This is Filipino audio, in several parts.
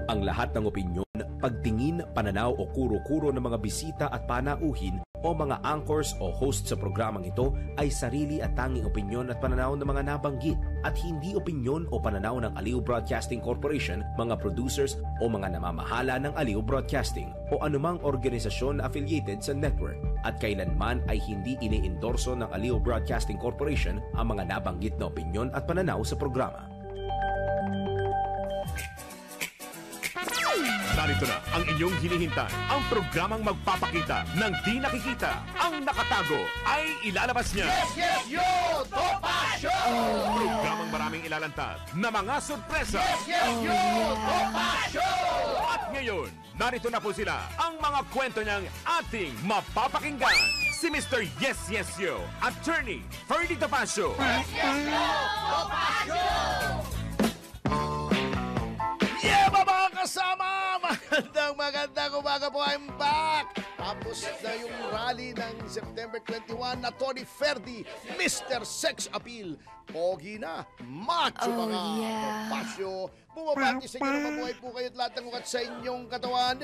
Ang lahat ng opinyon, pagtingin, pananaw o kuro-kuro ng mga bisita at panauhin o mga anchors o host sa programang ito ay sarili at tanging opinyon at pananaw ng mga nabanggit at hindi opinyon o pananaw ng Aliw Broadcasting Corporation, mga producers o mga namamahala ng Aliw Broadcasting o anumang organisasyon na affiliated sa network at kailanman ay hindi iniendorso ng Aliw Broadcasting Corporation ang mga nabanggit na opinyon at pananaw sa programa. Narito na ang inyong hinihintay, ang programang magpapakita ng di nakikita. Ang nakatago ay ilalabas niya. Yes, yo! Topacio! Programang maraming ilalantad na mga sorpresa. Yes, yo! Topacio! At ngayon, narito na po sila, ang mga kwento niyang ating mapapakinggan. Si Mr. Yes, Yes, Yo, Attorney Ferdy Topacio. Yes, yo! Topacio! Yeah, mga kasama! Magandang umaga po, I'm back! Tapos na yung rally ng September 21 na Tony Ferdy, Mr. Sex Appeal. Pogi na, macho mga Topacio. Bumabati sa inyo na mabuhay po kayo at lahat ng ukat sa inyong katawan.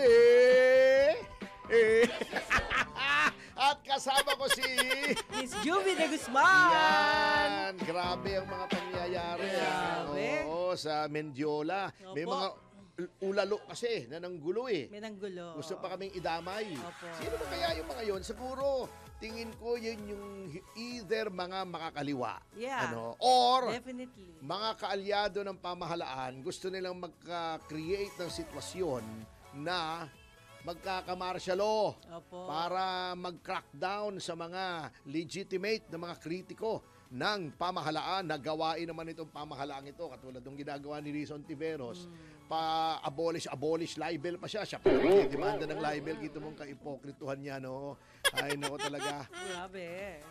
At kasama ko si Miss Juvie de Guzman. Yan, grabe ang mga pangyayari. Grabe. Oo, sa Mendiola. May Opo. mga ulalo kasi na nanggulo eh. May nanggulo. Gusto pa kaming idamay. Opo. Sino ba kaya yung mga yon? Siguro, tingin ko yun yung either mga makakaliwa. Yeah. Or Definitely. mga kaalyado ng pamahalaan, gusto nilang magka-create ng sitwasyon na magkaka-martial law Opo. para mag-crackdown sa mga legitimate na mga kritiko ng pamahalaan na gawain naman itong pamahalaang ito katulad ng ginagawa ni Rizon Tiveros pa-abolish libel pa siya pa demanda ng libel kito mong kaipokrituhan niya no ay nako talaga Grabe.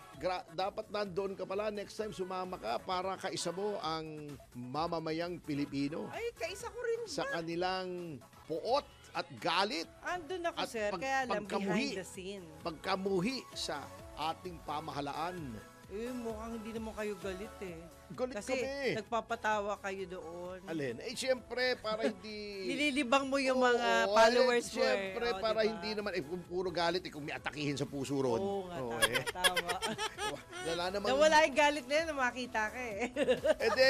dapat nandoon ka pala next time sumama ka para kaisa mo ang mamamayang Pilipino Ay, kaisa ko rin sa ba? kanilang puot at galit Andun ako, at sir. Kaya lang pagkamuhi. behind the scene. pagkamuhi sa ating pamahalaan. Mukhang hindi naman kayo galit eh. Galit Kasi kami. nagpapatawa kayo doon. Alin? Siyempre, para hindi... Nililibang mo yung Oo, mga followers mo eh. Siyempre, O, para diba? hindi naman, kung puro galit, kung may atakihin sa puso ron. Oo nga, Oo, tama. Wala namang... Nawala yung galit na yun, makita ka eh.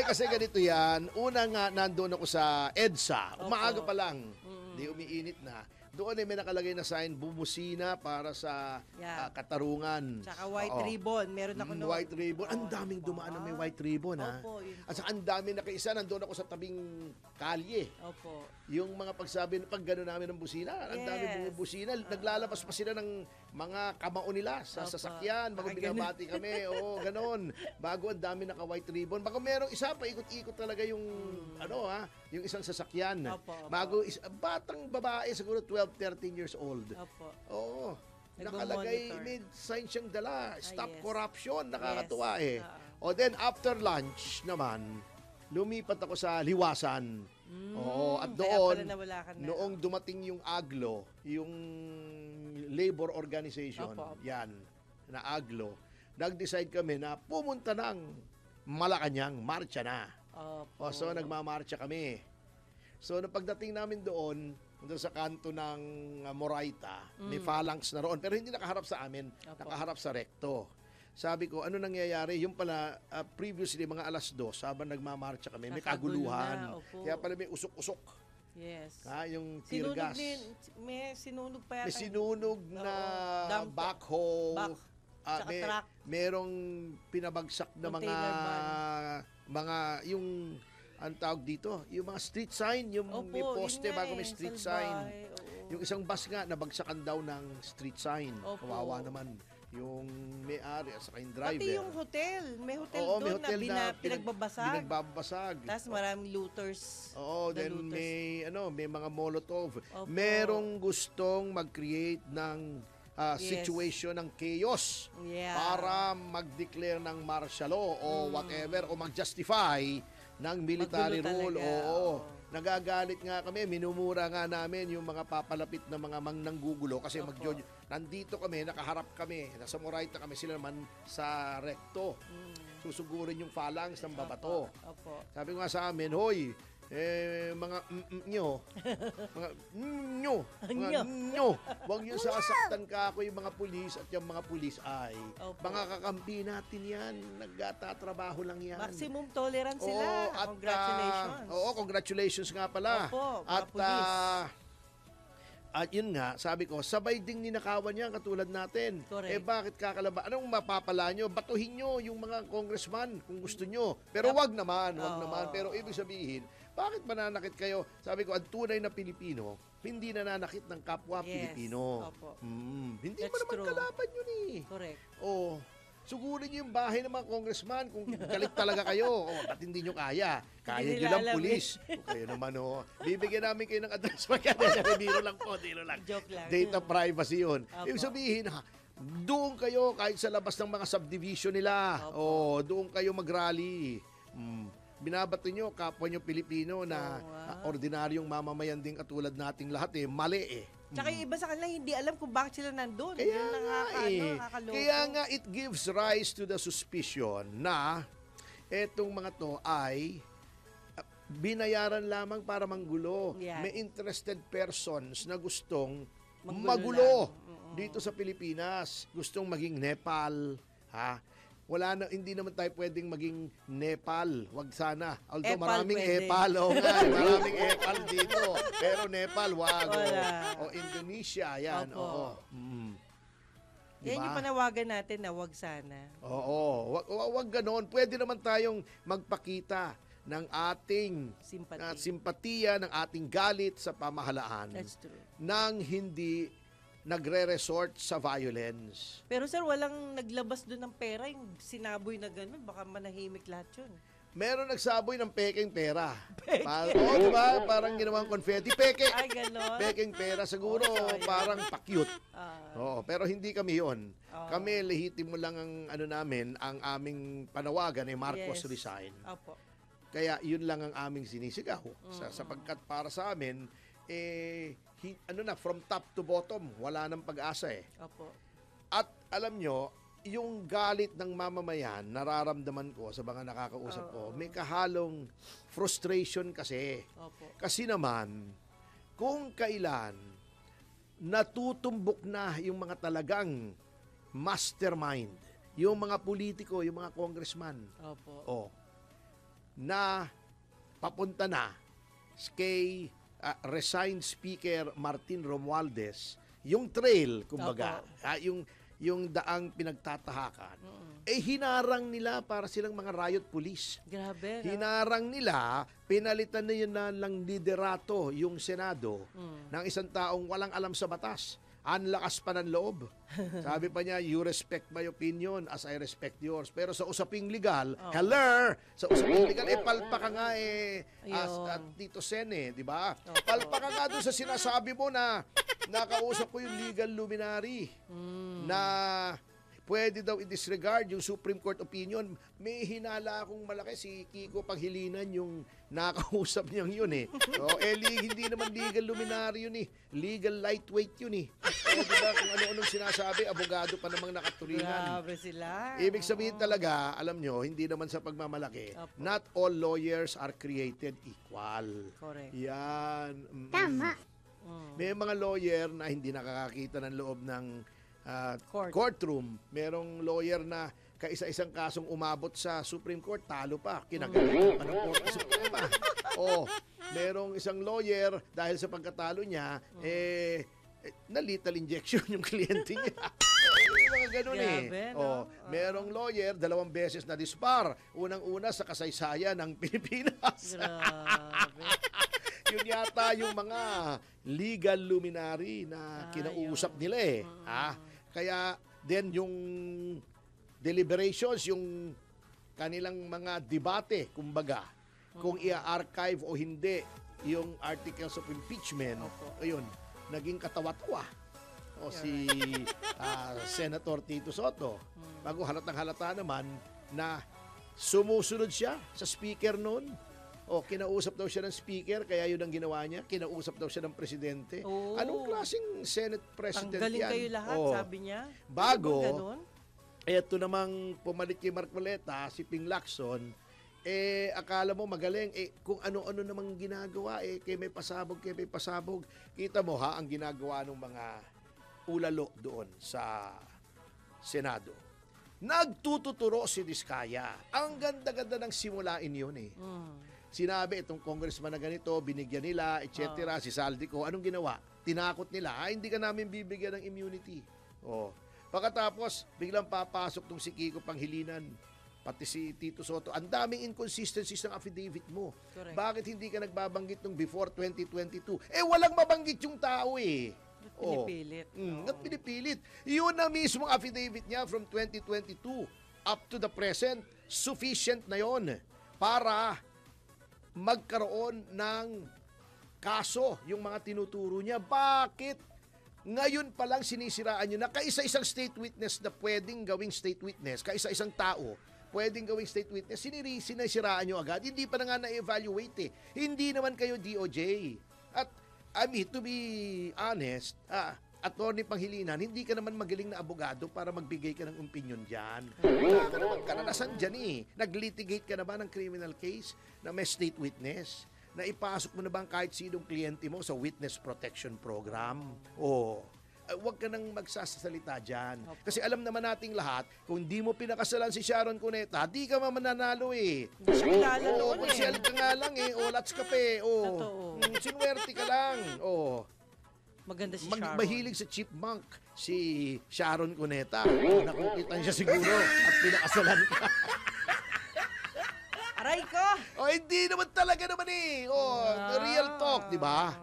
Kasi ganito yan. Una nga, nandun ako sa EDSA. Opo. Umaaga pa lang. Di umiinit na. Doon ay may nakalagay na sign, bumusina para sa Yeah. katarungan. Tsaka white Oo. ribbon. Meron ako noon. White ribbon. Ang daming dumaan na may white ribbon, ha? Opo, yun At po. saka ang daming nakaisa. Nandun ako sa tabing kalye. Opo. Yung mga pagsabi, pag gano'n namin ng busina, ang dami Yes. bumubusina. Naglalabas pa sila ng mga kamao nila sa Opo. sasakyan. Bago Ah, ganun. binabati kami. Oo, gano'n. Bago ang dami naka-white ribbon. Bago merong isa pa, ikot-ikot talaga yung, yung isang sasakyan. Opo, opo. Bago, batang babae, siguro 12, 13 years old. Opo. Oo. Nagmo-monitor. Nakalagay, may sign siyang dala. Stop yes. corruption. Nakakatuwa Yes. eh. O then, after lunch naman, lumipat ako sa Liwasan. Oo. At Kaya doon, pala nawala ka na. noong dumating yung AGLO, yung labor organization, Opo, opo. yan, na AGLO, nag-decide kami na pumunta ng Malacanang, marcha na. Opo. So, nagmamarcha kami. So, nung pagdating namin doon sa kanto ng Moraita, may phalanx na roon. Pero hindi nakaharap sa amin, Opo. nakaharap sa rekto. Sabi ko, ano nangyayari? Yung pala, previously, mga alas 2, habang nagmamarcha kami, may Nakagulo kaguluhan. na, opo. Kaya pala may usok-usok. Yes. Yung tear Sinunog gas. din. May sinunog pa yata. May sinunog na dump- backhoe. back, tsaka truck. Merong pinabagsak na Container mga yung ang tawag dito, yung mga street sign, yung Opo, may poste yun nga bago may eh, street salbahe, sign. oo. Yung isang bus nga, nabagsakan daw ng street sign. Opo. Kawawa naman yung may-ari at saka yung driver. Pati yung hotel. May hotel Oo, may doon hotel na, pinagbabasag. Pinagbabasag. Tapos maraming looters. Oo, na then looters. may mga molotov. Opo. Merong gustong mag-create ng Yes. situation ng chaos Yeah. para mag-declare ng martial law o whatever o mag-justify ng military Magulo rule. talaga, Oo. oo. Nagagalit nga kami, minumura nga namin yung mga papalapit na mga mangnanggugulo kasi Opo. nandito kami, nakaharap kami, nasa Moraita kami, sila naman sa rekto. Susugurin yung phalanx ng babato. Opo. Sabi ko nga sa amin, hoy, mga nyo, mga nyo, huwag yung sasaktan ka ako yung mga pulis at yung mga pulis ay Opo. mga kakampi natin yan, nagtatrabaho lang yan. Maximum tolerance sila. Oo, at, Congratulations. Congratulations nga pala. Opo, mga At pulis. at yun nga, sabi ko, sabay ding ninakawan niya katulad natin. Correct. Bakit kakalaba? Anong mapapala nyo? Batuhin nyo yung mga congressman kung gusto nyo. Pero wag naman. Pero ibig sabihin, bakit mananakit kayo? Sabi ko, ang tunay na Pilipino, hindi nananakit ng kapwa Yes. Pilipino. Opo. Hindi That's mo naman true. kalaban yun eh. Correct. Oh, sugurin niyo yung bahay ng mga congressman kung galit talaga kayo. Ba't hindi nyo kaya? Kaya Hindi nyo nila lang alam pulis. Kayo naman, bibigyan namin kayo ng advance Biro lang po, biro lang. Joke lang. Data privacy yun. Opo. Ibig sabihin, doon kayo kahit sa labas ng mga subdivision nila. Opo. Doon kayo mag-rally. Binabato nyo, kapwa nyo Pilipino na Oo nga. ordinaryong mamamayan din katulad nating lahat mali eh. Tsaka yung iba sa kanila hindi alam kung bakit sila nandun. Kaya Yun ang nga nakakaloko. Kaya nga it gives rise to the suspicion na etong mga to ay binayaran lamang para manggulo. Yan. May interested persons na gustong Manggulo magulo lang. dito sa Pilipinas. Gustong maging Nepal. Hindi naman tayo pwedeng maging Nepal. Wag sana. Although Epal maraming pwede. Epal. Maraming Epal dito. Pero Nepal, wag. Wala. Indonesia, yan. Opo. Oo. Yan yung panawagan natin na wag sana. Oo. Wag ganon. Pwede naman tayong magpakita ng ating Sympathy. simpatiya, ng ating galit sa pamahalaan That's true. nang hindi nagre-resort sa violence. Pero sir, walang naglabas doon ng pera, yung sinaboy na gano'n, baka manahimik lahat yun. Meron nagsaboy ng peking pera. Diba? Parang ginawang confetti. Peke. Ay, gano'n? Peking pera. Siguro sayang. parang pa-cute. Ah, Pero hindi kami yon. Oo. Kami, lehitimo lang ang namin, ang aming panawagan ay Marcos yes. resign. Opo. Kaya yun lang ang aming sinisigaw. Sapagkat para sa amin, from top to bottom, wala nang pag-asa eh. Opo. At alam nyo, yung galit ng mamamayan, nararamdaman ko sa mga nakakausap ko, may kahalong frustration kasi. Opo. Kasi naman, kung kailan natutumbok na yung mga talagang mastermind, yung mga politiko, yung mga congressman, Opo. na papunta na kay resigned Speaker Martin Romualdez, yung trail, kumbaga, yung daang pinagtatahakan, hinarang nila para silang mga riot police. Grabe, no? Hinarang nila, pinalitan na yun na lang liderato yung Senado ng isang taong walang alam sa batas. Ang lakas pa ng loob. Sabi pa niya, you respect my opinion as I respect yours. Pero sa usaping legal, sa usaping legal, palpa ka nga at Tito Sen di ba? Palpa ka nga doon sa sinasabi mo na nakausap ko yung legal luminary na pwede daw i-disregard yung Supreme Court opinion. May hinala akong malaki si Kiko Paghilinan yung nakausap niyang yun hindi naman legal luminary yun legal lightweight yun diba kung ano-anong sinasabi, abogado pa namang nakaturingan. Grabe sila. Ibig sabihin talaga, alam nyo, hindi naman sa pagmamalaki, Opo. not all lawyers are created equal. Correct. Yan. Tama. May mga lawyer na hindi nakakakita ng loob ng courtroom. Merong lawyer na kaisa-isang kasong umabot sa Supreme Court, talo pa, kinagalit pa ng Korte Suprema. Merong isang lawyer, dahil sa pagkatalo niya, na lethal injection yung kliyente niya. Mga ganun Grabe, no? Merong lawyer, 2 beses na dispar. Unang-una sa kasaysayan ng Pilipinas. Grabe. Yun yata yung mga legal luminary na kinausap nila Kaya then yung deliberations, yung kanilang mga debate, kumbaga, kung i-archive o hindi yung articles of impeachment, ayun, naging katawa-tawa. Si Senator Tito Soto. Bago halatang-halata naman na sumusunod siya sa speaker noon. Kinausap daw siya ng speaker, kaya yun ang ginawa niya. Kinausap daw siya ng presidente. Anong klaseng Senate President Tanggalin yan? kayo lahat, sabi niya. Bago, Ganun? eto namang pumalit kay Marcoleta, si Ping Lacson, akala mo magaling, kung ano-ano namang ginagawa, kay may pasabog. Kita mo ha, ang ginagawa ng mga ulalo doon sa Senado. Nagtututuro si Diskaya. Ang ganda-ganda ng simulain yun Sinabi itong congressman na ganito, binigyan nila, etc. Si Saldico, anong ginawa? Tinakot nila, hindi ka namin bibigyan ng immunity. Pagkatapos, biglang papasok tong si Kiko Panghilinan, pati si Tito Soto. Ang daming inconsistencies ng affidavit mo. Correct. Bakit hindi ka nagbabanggit nung before 2022? Walang mabanggit yung tao Pinipilit. Pinipilit. Yun na mismong affidavit niya from 2022 up to the present, sufficient na yon para magkaroon ng kaso yung mga tinuturo niya. Bakit ngayon pa lang sinisiraan nyo na kaisa-isang state witness na pwedeng gawing state witness, kaisa-isang tao pwedeng gawing state witness, sinisiraan nyo agad? Hindi pa na nga na-evaluate Hindi naman kayo DOJ. At to be honest, Attorney Panghilinan, hindi ka naman magaling na abogado para magbigay ka ng opinion dyan. Wala ka naman karanasan dyan Naglitigate ka na ba ng criminal case na may state witness? Na ipasok mo na bang kahit sinong kliyente mo sa witness protection program? Huwag ka nang magsasalita dyan. Kasi alam naman nating lahat, kung di mo pinakasalan si Sharon Cuneta, di ka mananalo Hindi siya kilala noon Konsyel ka nga lang Lats ka pa Totoo. Sinuwerte ka lang. Maganda si Sharon. Mahilig sa chipmunk si Sharon Cuneta. Nakukitan siya siguro at pinakasalan ka. Aray ko! Hindi naman talaga naman real talk, di ba?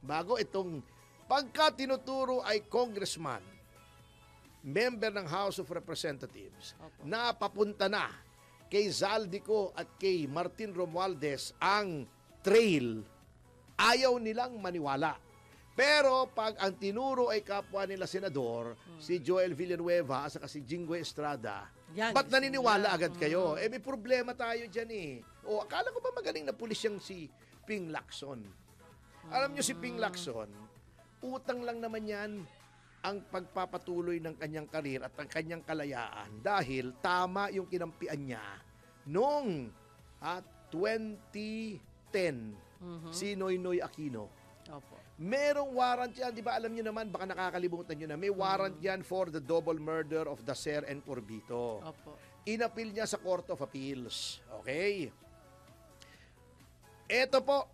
Bago itong pagka tinuturo ay congressman, member ng House of Representatives, na papunta na kay Zaldico at kay Martin Romualdez ang trail, ayaw nilang maniwala. Pero pag ang tinuro ay kapwa nila senador, si Joel Villanueva at si Jinggoy Estrada, ba't naniniwala agad kayo? May problema tayo dyan akala ko ba magaling na pulis yung si Ping Lacson? Alam nyo si Ping Lacson, utang lang naman yan ang pagpapatuloy ng kanyang karir at ang kanyang kalayaan dahil tama yung kinampian niya noong 2010 si Noynoy Aquino. Merong warrant yan, di ba alam nyo naman, baka nakakalimutan nyo na, may warrant yan for the double murder of Dacer and Corbito. Inapil niya sa Court of Appeals. Okay? Eto po,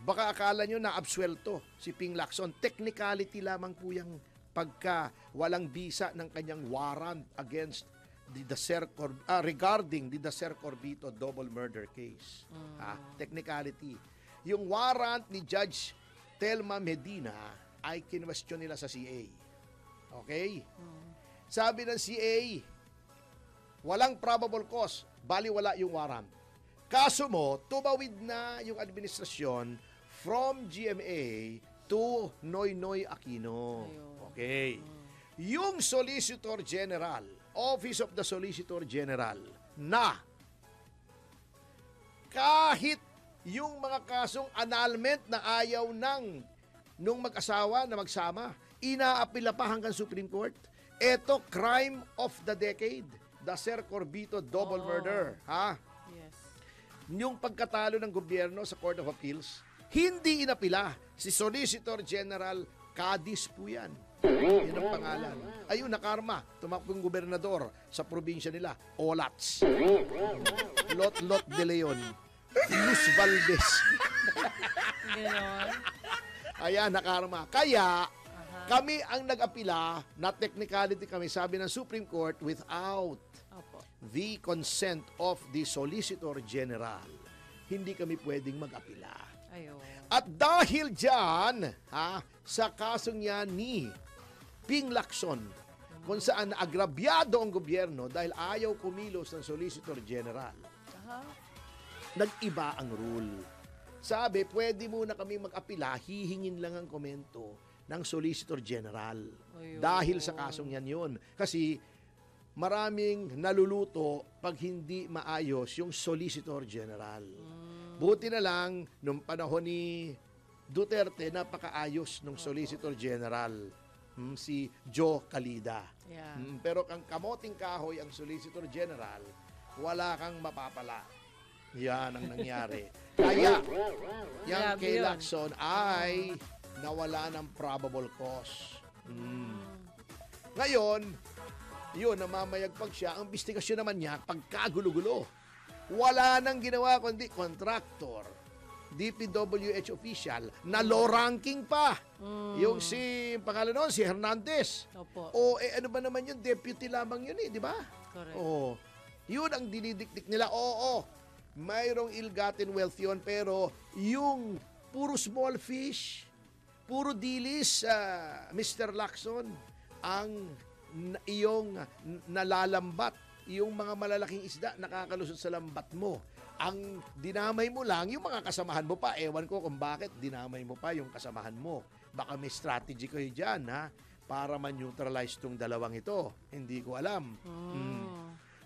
baka akala nyo na absuelto si Ping Lacson. Technicality lamang po yung pagka walang bisa ng kanyang warrant against the Dacer regarding the Dacer Corbito double murder case. Technicality. Yung warrant ni Judge Telma Medina ay kinwestiyon nila sa CA. Okay? Sabi ng CA, walang probable cause, baliwala yung warrant. Kaso mo, tumawid na yung administrasyon from GMA to Noynoy Aquino. Okay. Yung Solicitor General, Office of the Solicitor General, na kahit yung mga kasong annulment na ayaw nung mag-asawa na magsama, inaapila pa hanggang Supreme Court. Ito, crime of the decade. Dacer Corbito double murder. Yes. Yung pagkatalo ng gobyerno sa Court of Appeals, hindi inapila. Si Solicitor General Cadiz po yan. Yan ang pangalan. Ayun, nakarma. Tumakbong gobernador sa probinsya nila, Olats. Lot de Leon. Luz Valdez. Ganon. Ayan, nakarma. Kaya, kami ang nag-apila, na technicality kami, sabi ng Supreme Court, without the consent of the Solicitor General. Hindi kami pwedeng mag-apila. At dahil dyan, sa kasong yan ni Ping Lacson, kung saan naagrabyado ang gobyerno dahil ayaw kumilos ng Solicitor General, nag-iba ang rule. Sabi, pwede muna kami mag-apila, hihingin lang ang komento ng Solicitor General. Dahil sa kasong yan yun. Kasi maraming naluluto pag hindi maayos yung Solicitor General. Buti na lang, nung panahon ni Duterte, napakaayos ng Solicitor General, si Joe Calida. Pero kang kamoting kahoy ang Solicitor General, wala kang mapapala. Yan ang nangyari. Kaya, yung Grabe kay yun. Lacson ay nawala ng probable cause. Ngayon, yun, namamayagpag siya. Ang investigasyon naman niya, pagkagulo-gulo. Wala nang ginawa kundi contractor, DPWH official, na low ranking pa. Yung pangalan noon, si Hernandez. Opo. O ano ba naman yun, deputy lamang yun di ba? Correct. Oo. Yun ang dinidikdik nila. Oo, mayroong ill-gotten wealth yun, pero yung puro small fish, puro dilis, Mr. Lacson, ang iyong nalalambat, yung mga malalaking isda nakakalusot sa lambat mo. Ang dinamay mo lang, yung mga kasamahan mo pa. Ewan ko kung bakit dinamay mo pa yung kasamahan mo. Baka may strategy kayo dyan, ha? Para ma-neutralize tong dalawang ito. Hindi ko alam.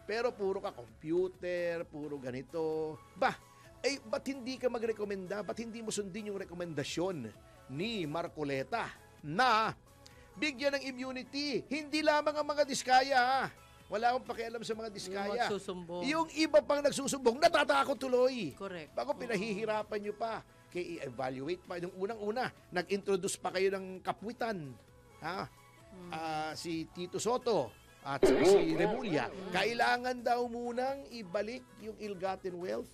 Pero puro ka computer, puro ganito. Ba't hindi ka magrekomenda? Ba't hindi mo sundin yung rekomendasyon ni Marcoleta na bigyan ng immunity? Hindi lamang ang mga diskaya, ha? Wala akong pakialam sa mga diskaya. Yung magsusumbong. Yung iba pang nagsusumbong, natatakot tuloy. Correct. Bago pinahihirapan nyo pa, kaya i-evaluate pa. Yung unang-una, nag-introduce pa kayo ng kapwitan. Ha? Si Tito Soto at si Remulla. Kailangan daw munang ibalik yung ill-gotten wealth.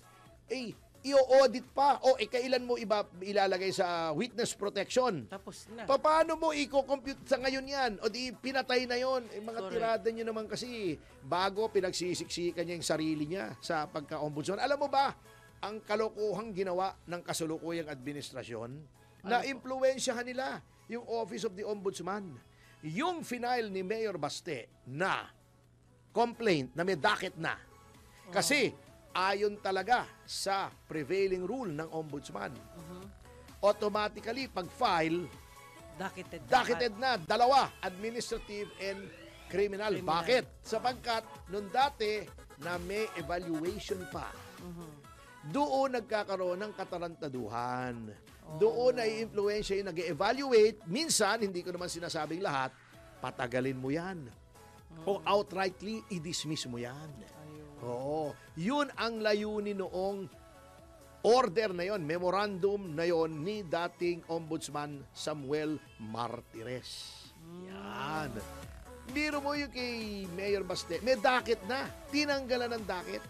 I-audit pa. Kailan mo ilalagay sa witness protection? Tapos na. Paano mo i-compute sa ngayon yan? O di pinatay na yon. Mga Correct. tirada nyo naman kasi bago pinagsisiksikan niya yung sarili niya sa pagka-ombudsman. Alam mo ba, ang kalokohang ginawa ng kasalukuyang administrasyon, na impluwensyahan nila yung Office of the Ombudsman. Yung final ni Mayor Baste na complaint na may docket na. Kasi ayon talaga sa prevailing rule ng ombudsman. Automatically, pag-file, docketed na. Dalawa, administrative and criminal. Bakit? Sapagkat nung dati na may evaluation pa. Doon nagkakaroon ng katarantaduhan. Doon ay influensya yung nag-evaluate. Minsan, hindi ko naman sinasabing lahat, patagalin mo yan. O outrightly, i-dismiss mo yan. Oo. Yun ang layunin noong order na yon, memorandum na yon ni dating Ombudsman Samuel Martires. Yan. Biro mo yung kay Mayor Baste, may docket na. Tinanggalan ng docket.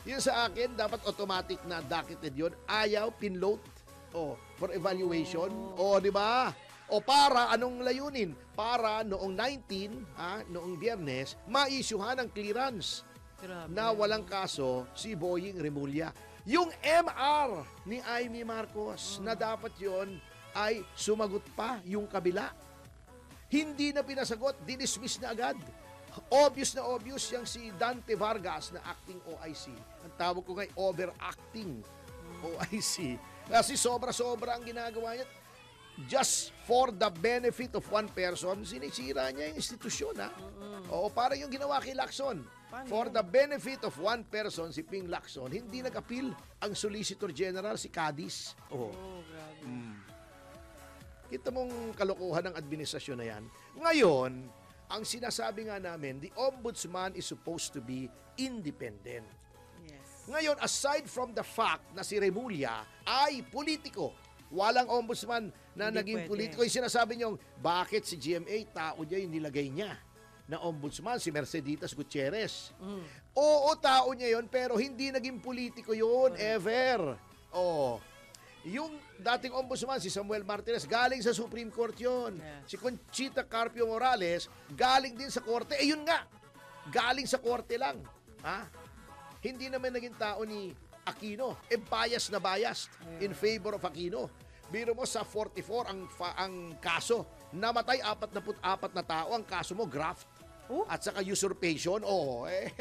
Yun sa akin, dapat automatic na docketed yun. Ayaw, pinload. For evaluation. Di ba? Para, anong layunin? Para noong 19, noong Biyernes, ma-issuehan ng clearance. Grabe. Na walang kaso si Boying Remulla. Yung MR ni Amy Marcos na dapat yon ay sumagot pa yung kabila. Hindi na pinasagot, dinismiss na agad. Obvious yung si Dante Vargas na acting OIC. Ang tawag ko ngay overacting OIC. Kasi sobra-sobra ang ginagawa niya. Just for the benefit of one person, sinisira niya yung institusyon, ha? Para yung ginawa kay Lacson. Paano For yun? the benefit of one person, si Ping Lacson, hindi nag-appeal ang Solicitor General, si Cadiz. Grabe. Kita mong kalokohan ng administrasyon na yan. Ngayon, ang sinasabi nga namin, the ombudsman is supposed to be independent. Yes. Ngayon, aside from the fact na si Remulla ay politiko, walang ombudsman na Hindi naging pwede. politiko. Yung sinasabi niyong, bakit si GMA, tao niya yung nilagay niya na ombudsman, si Merceditas Gutierrez. Oo, tao niya yon, pero hindi naging politiko yun, ever. Yung dating ombudsman, si Samuel Martires, galing sa Supreme Court yun. Yes. Si Conchita Carpio Morales, galing din sa korte. Yun nga, galing sa korte lang. Hindi naman naging tao ni Aquino. Biased na biased in favor of Aquino. Biro mo sa 44 ang kaso. Namatay 44 na tao. Ang kaso mo, graft. At saka usurpation. Grabe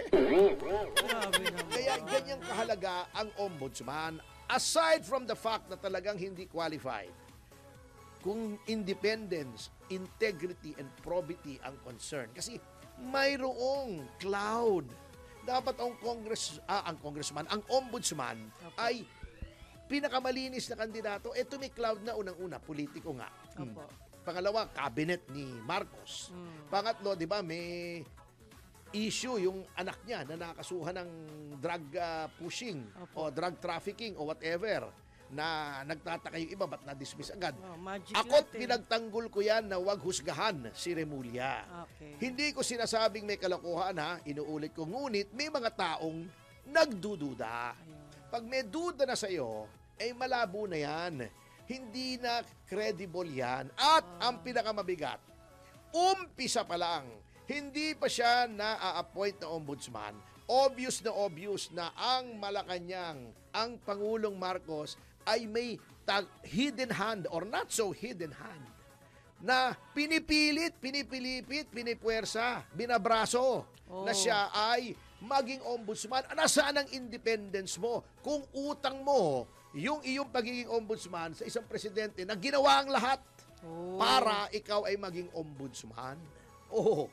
naman. Kaya ganyang kahalaga ang ombudsman. Aside from the fact na talagang hindi qualified, kung independence, integrity, and probity ang concern. Kasi mayroong cloud. Dapat ang congressman, ang ombudsman ay pinakamalinis na kandidato. Ito may cloud na unang-una, politiko nga. Opo. Pangalawa, cabinet ni Marcos. Pangatlo, di ba, may issue yung anak niya na nakakasuhan ng drug pushing Opo. o drug trafficking o whatever na nagtataka yung iba ba't na-dismiss agad. Oh, magic Ako't lahat eh. pinagtanggol ko yan na wag husgahan si Remulla. Okay. Hindi ko sinasabing may kalokohan ha, inuulit ko. Ngunit may mga taong nagdududa. Pag may duda na sa'yo, ay malabo na yan. Hindi na credible yan. At ang pinakamabigat, umpisa pa lang, hindi pa siya na-appoint na ombudsman. Obvious na ang Malacanang, ang Pangulong Marcos ay may hidden hand or not so hidden hand na pinipilip, pinipwersa, binabraso na siya ay maging ombudsman. Nasaan ang independence mo kung utang mo yung iyong pagiging ombudsman sa isang presidente na ginawa ang lahat para ikaw ay maging ombudsman? Oh,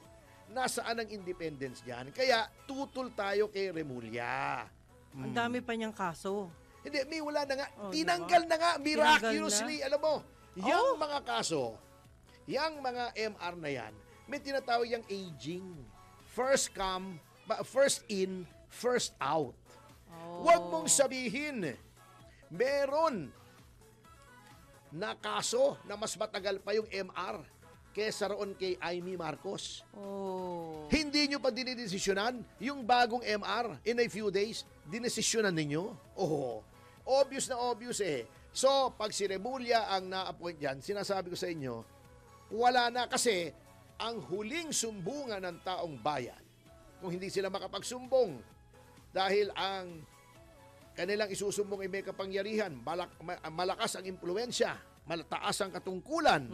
nasaan ang independence diyan? Kaya tutol tayo kay Remulla. Ang dami pa niyang kaso. Hindi, may wala na nga. Oh, Tinanggal diba? na nga, miraculously. Tinanggal Alam mo, yung mga kaso, yung mga MR na yan, may tinatawag yung aging. First in, first out. Huwag mong sabihin, meron na kaso na mas matagal pa yung MR kesa roon kay Amy Marcos. Oh. Hindi nyo pa dinidesisyonan yung bagong MR in a few days, dinesisyonan ninyo? Oh, obvious na obvious eh. So, pag si Remulla ang na-appoint dyan, sinasabi ko sa inyo, wala na kasi ang huling sumbungan ng taong bayan, kung hindi sila makapagsumbong dahil ang kanilang isusumbong ay may kapangyarihan, malakas ang impluensya, malataas ang katungkulan,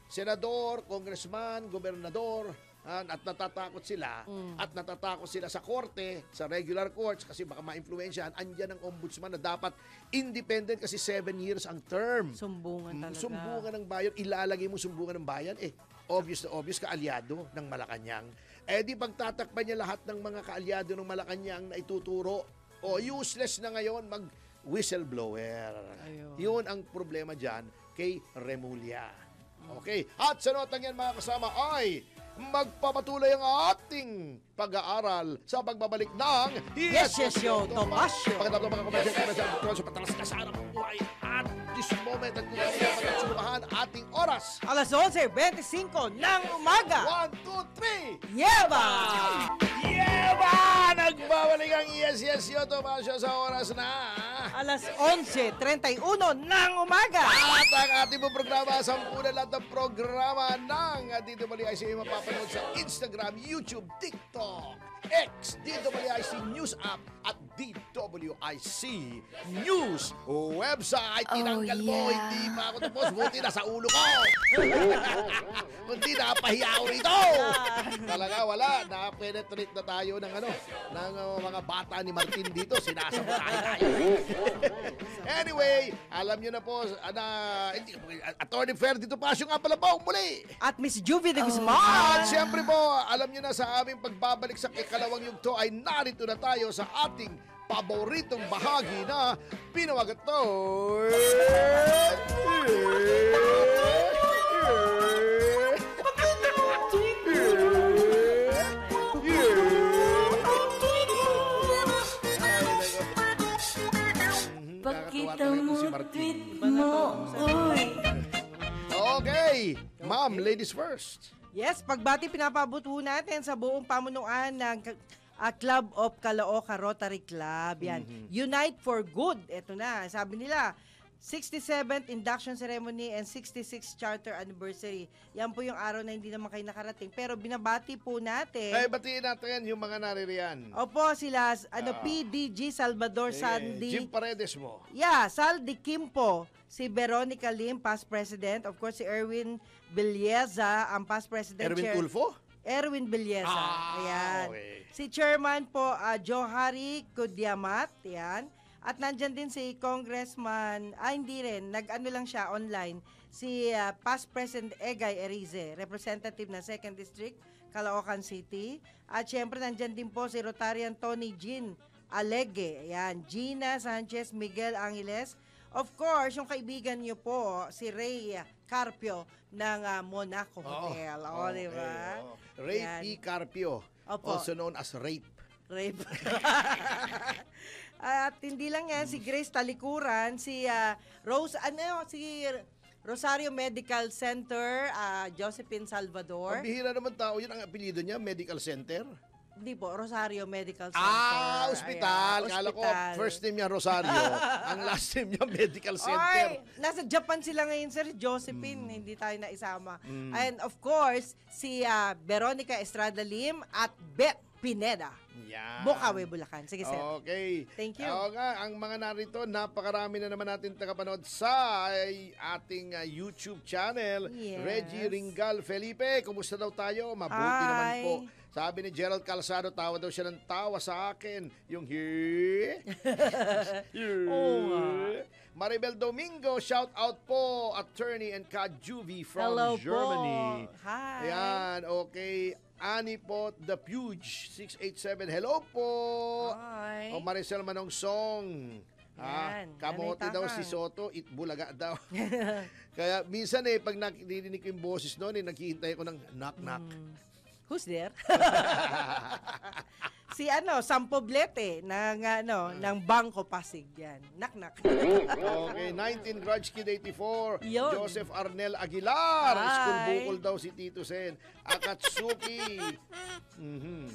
senador, congressman, gobernador, at natatakot sila sa korte, sa regular courts kasi baka ma-influensyahan. Andyan ang ombudsman na dapat independent kasi 7 years ang term. Sumbungan talaga. Sumbungan ng bayan, ilalagay mo sumbungan ng bayan, obvious na obvious, kaalyado ng Malacanang. Di pagtatakpan niya lahat ng mga kaalyado ng Malacanang na ituturo, useless na ngayon mag-whistleblower. Ayun. Yun ang problema dyan kay Remulla. Okay. At sa notang yan mga kasama ay magpapatuloy ang ating pag-aaral sa pagbabalik ng Yes, Yo, Tomasyo. Pagkatapos ng mga komersyal, patalas ka sa ng buhay at this moment at kung ano pagkatsumahan ating oras. Alas 11:25 ng umaga. 1, 2, 3! Yeba! Yeba! Nagbabalik ang Yes, Yo, Tomasyo sa oras na Alas 11:31 ng umaga. at ang ating pong programa, 10 na lahat ng programa ng DWIC ay mapapanood sa Instagram, YouTube, TikTok, X, DWIC News App at DWIC News website. Tinanggal mo, hindi pa ako tapos, buti na sa ulo ko. Kundi napahiya ako rito. Talaga wala, na-penetrate na tayo ng mga bata ni Martin dito, sinasabotahin tayo. Anyway, alam nyo na po, Attorney Ferdy Topacio nga pala po, muli. At Miss Juvie de Guzman. At siyempre po, alam nyo na sa aming pagbabalik sa ikalawang yugto ay narito na tayo sa ating paboritong bahagi na Pinawagat-to. Pakita mo si Martin. tweet mo, uy. Okay, ma'am, ladies first. Yes, pagbati pinapabot ho natin sa buong pamunuan ng Club of Caloocan Rotary Club. Yan. Unite for Good. Ito na. Sabi nila, 67th induction ceremony and 66th charter anniversary. Yan po yung araw na hindi naman kayo nakarating. Pero binabati po natin. Ay, batiin natin yung mga naririyan. Opo, sila, PDG Salvador Sandy. Jim Paredes mo. Yeah, Saldi Kimpo, si Veronica Lim, past president. Of course, si Erwin Villeza, ang past president. Erwin Tulfo? Erwin Villeza. Ayan. Okay. Si chairman po, Johari Kudiamat. Ayan. At nandyan din si Congressman, hindi rin, nag-ano lang siya online, si past President Egay Erize, representative na 2nd District, Caloocan City. At syempre nandyan din po si Rotarian Tony Jean Alege, ayan, Gina Sanchez, Miguel Angeles. Of course, yung kaibigan niyo po, si Ray Carpio ng Monaco Hotel. Okay, Diba? Ray Yan. P. Carpio. Opo. Also known as rape. Rape. At hindi lang yan, si Grace Talikuran, si Rosario Medical Center, Josephine Salvador. Pambihira naman tao, yun ang apelyido niya, Medical Center. Hindi po, Rosario Medical Center. Ospital. Ayan, Kala ko, ospital. first name niya Rosario. Ang last name niya Medical Center. Oy, nasa Japan sila ngayon, Sir Josephine. Hindi tayo naisama. And of course, si Veronica Estrada Lim at Beth Pineda. Yan. Bukawi, Bulacan. Sige, Sir. Okay. Thank you. Oo nga, ang mga narito, napakarami na naman natin tagapanood sa ating YouTube channel. Yes. Reggie Ringal Felipe, kumusta daw tayo? Mabuti Hi. naman po. Sabi ni Gerald Calzado, tawa daw siya ng tawa sa akin. Yung here. Oo nga. Maribel Domingo, shout out po, attorney and Kajuvi from Hello Germany. po. Hi. Ayan, okay. Ani po, The Puge, 687. Hello po. Hi. O Maricel Manong Song. Yan, Kamote nanay daw takang. si Soto, Itbulaga daw. Kaya minsan pag narinig ko yung boses noon, naghihintay ko ng knock-knock. Who's there? Si Sampoblete ng Bangko Pasig yan. Nak. Okay, 19 Grudge Kid 84. Yun. Joseph Arnel Aguilar. Hi. School bukol daw si Tito Sen. Akatsuki.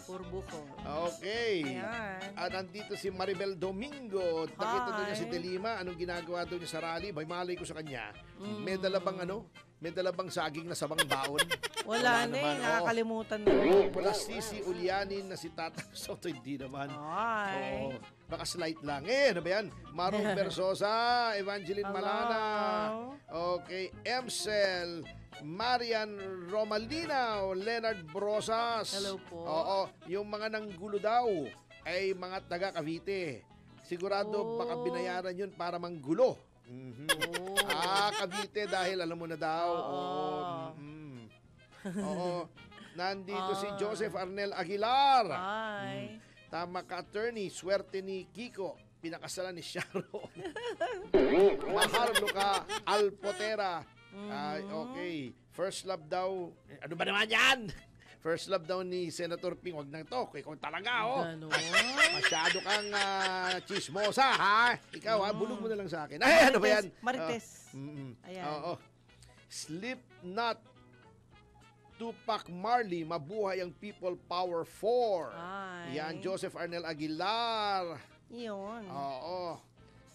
Purbuko. Okay. Ayan. At nandito si Maribel Domingo. Nakita doon niya si Hi. Delima. Anong ginagawa doon niya sa rally? Bay, malay ko sa kanya. May dalabang saging na sabang baon. Wala na naman, nakakalimutan na. Wala Sisi Ulianin na si Tatang Soto, hindi naman. Hi. Oo. Baka slight lang. Ano ba yan? Marong Versosa, Evangeline Hello. Malana. Okay, Emcel, Marian Romalina, Leonard Brosas. Hello po. Oo, yung mga nanggulo daw ay mga taga Cavite. Sigurado baka binayaran yun para manggulo. Cavite dahil alam mo na daw. Oo. Nandito si Joseph Arnel Aguilar. Hi. Tama ka, attorney. Swerte ni Kiko. Pinakasalan ni Sharo. Maharlo ka, Alpotera. Okay. First love daw. Ano ba naman yan? First love daw ni Senator Ping. Wag nang to. Ikaw talaga, Ganon. Masyado kang chismosa, ha? Ikaw, bulog mo na lang sa akin. Ay, ano ba yan? Marites. Ayan. Ayan. Oo. Slipknot. Tupac Marley, mabuhay ang People Power 4. Ay. Yan, Joseph Arnel Aguilar. Yun. Oo.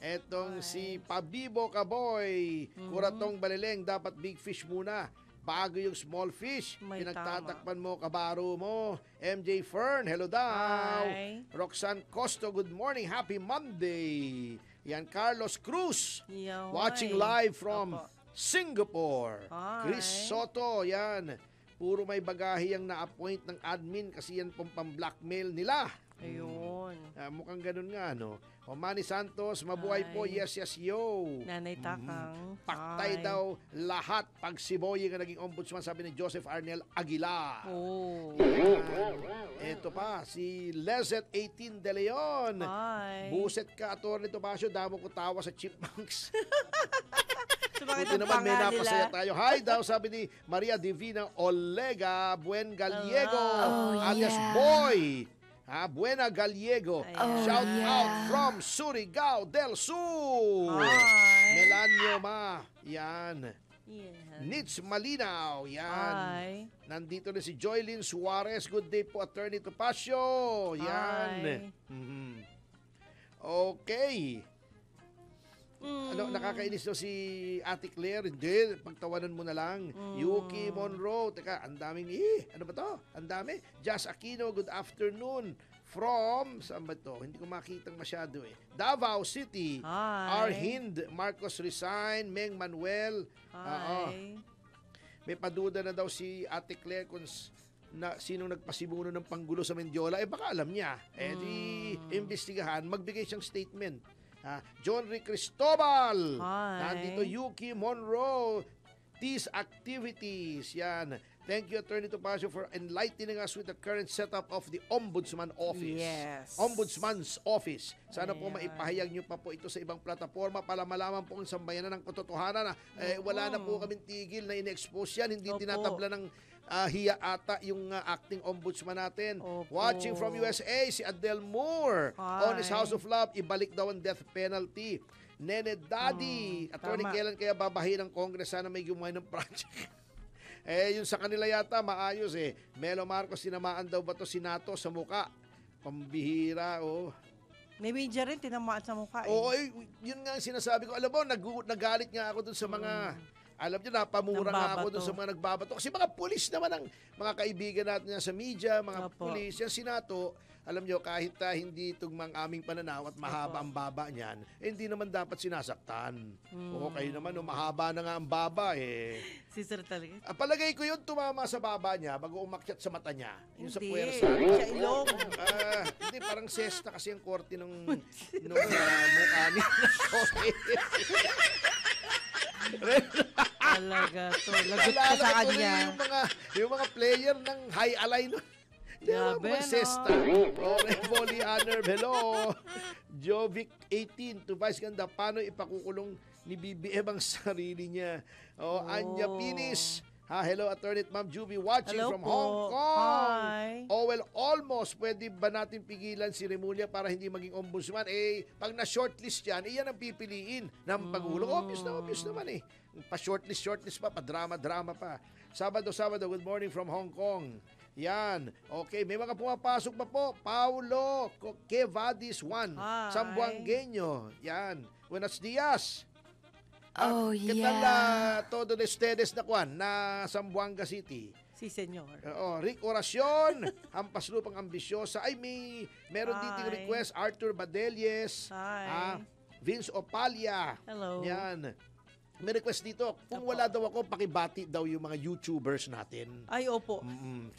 Etong si Pabibo Kaboy, Kuratong Balileng, dapat big fish muna. Bago yung small fish. May Pinagtatakpan mo, kabaro mo. MJ Fern, hello daw. Hi. Roxanne Costo, good morning. Happy Monday. Yan, Carlos Cruz. Yun. Watching live from Opo. Singapore. Hi. Chris Soto, yan. Puro may bagahe ang na-appoint ng admin kasi yan pong pang-blackmail nila. Ayun. Mukhang ganun nga, no? O Manny Santos, mabuhay po. Hi. Yes, yo. Nanay Takang. Paktay Hi. daw lahat pag si Boy ang naging ombudsman, sabi ni Joseph Arnel Aguilar. Oh. Ito pa, si Lezet 18 De Leon. Hi. Buset ka, Atty. Topacio, damo ko tawa sa chipmunks. So, bakit Buti ang naman may panga napasaya nila? tayo. Hi daw, sabi ni Maria Divina Olega Buen Gallego, alias Boy. Buena Gallego. Ayan. Shout out from Surigao del Sur. Hi. Melanio Ma. Yan. Yeah. Nits Malinaw. Yan. Hi. Nandito na si Joylyn Suarez. Good day po, Attorney Topacio. Yan. Hi. Okay. Ano, nakakainis daw si Ate Claire. Hindi, pagtawanan mo na lang. Yuki Monroe. Teka, ang daming, ano ba to? Ang dami. Jazz Aquino, good afternoon. From, saan ba to? Hindi ko makitang masyado Davao City. Hi. Arhind, Marcos Resign, Meng Manuel. Hi. May paduda na daw si Ate Claire kung sinong nagpasimuno ng panggulo sa Mendiola. Baka alam niya. Di imbestigahan, magbigay siyang statement. John Rick Cristobal. Hi. Nandito Yuki Monroe. These activities. Yan. Thank you, Attorney Topacio, for enlightening us with the current setup of the Ombudsman Office. Yes. Ombudsman's Office. Sana po Ayan. maipahayag niyo pa po ito sa ibang plataforma para malaman po ang sambayanan ng katotohanan na wala na po kaming tigil na in-expose yan. Hindi Opo. tinatabla ng hiya ata yung acting ombudsman natin. Opo. Watching from USA, si Adele Moore. Hi. On his House of Love, ibalik daw ang death penalty. Nene Daddy, attorney, tama. kailan kaya babahin ng Congress? Sana may gumawa ng project. Yun sa kanila yata, maayos eh. Melo Marcos, sinamaan daw ba to Sinato sa muka? Pambihira, oh. May media rin, tinamaan sa mukha eh. Oo, yun nga ang sinasabi ko. Alam mo, nagalit nga ako dun sa mga, alam niyo, napamura nga ako dun sa mga nagbabato. Kasi mga pulis naman ang mga kaibigan natin sa media, mga Opo. pulis, yan Sinato, alam niyo, kahit hindi tugmang aming pananaw at mahaba ang baba niyan, hindi naman dapat sinasaktan. Oo, kayo naman, mahaba na nga ang baba eh. Si Sir talaga. Palagay ko yun, tumama sa baba niya bago umakyat sa mata niya. Yung sa Hindi. puwersa. Sa ilong. Hindi, parang sesta kasi ang korte ng mukha niya. Okay. Talaga to. Lagot ka Naalala sa ko tuloy kanya. yung mga player ng high alay no. Grabe, Mga no? sesta. Volley honor. Hello. Jovic 18 to Vice Ganda. Paano ipakukulong ni BBM ang sarili niya? Anya Pinis. Hello, Attorney Ma'am Juby watching Hello from po. Hong Kong. Hi. Well, almost. Pwede ba natin pigilan si Remulla para hindi maging ombudsman? Pag na-shortlist yan, iyan ang pipiliin ng Pangulo. Obvious naman eh. Pa-shortlist pa, pa-drama pa. Sabado, good morning from Hong Kong. Yan. Okay, may mga pumapasok pa po. Paulo Kevadis 1. Hi. Sambuangueño. Yan. Buenos dias. Oh, ¿Qué tal todo de ustedes na kwan na Zamboanga City? Si Senyor. Rick Oracion, Hampas Lupang Ambisyosa. Ay, meron Hi. dito request. Arthur Badelyes. Hi. Vince Opalia. Hello. Yan. May request dito. Kung wala daw ako, pakibati daw yung mga YouTubers natin. Ay, opo.